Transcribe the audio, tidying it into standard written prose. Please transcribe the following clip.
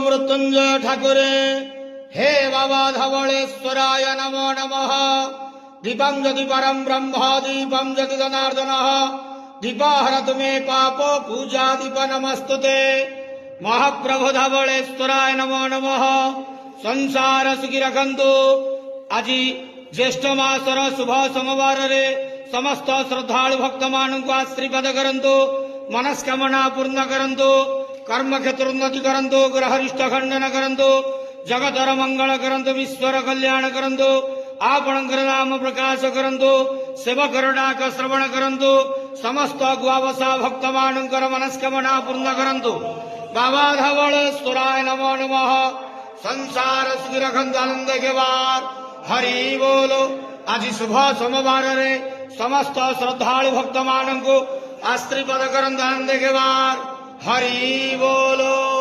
मृत्युंजय ठाकुरे। हे बाबा धवळेश्वराय नमो नमः। दीपं ज्योति परं ब्रह्म दीपं ज्योति जनार्दनः। दीपहरतु मे पाप पूजा दीप नमस्तुते। महाप्रभु धवळेश्वराय नमो नमः। संसार सुखी रखंतु। आज ज्येष्ठ मासर शुभ सोमवार रे समस्त श्रद्धालु भक्त मानक आशीर्वाद करंतु। मनस्कामना पूर्ण करंतु। कर्म क्षेत्र उन्नति करंतु। ग्रहरिष्ठ खंडन करंतु। जगतर मंगल करंतु। विश्वर कल्याण करंतु। आपणकर नाम प्रकाश करंतु। सेवकर डाक श्रवण करंतु। समस्त गुआवसा भक्त मानकर मनस्कामना पूर्ण करंतु। बाबा धवळेश्वराय नमो नमः। संसार सुखी रखंतु आनंद केवार। हरि बोलो। आज शुभ सोमवार रे समस्त श्रद्धालु भक्त मानक आशीर्वाद करंतु आनंद केवार। हरि बोलो।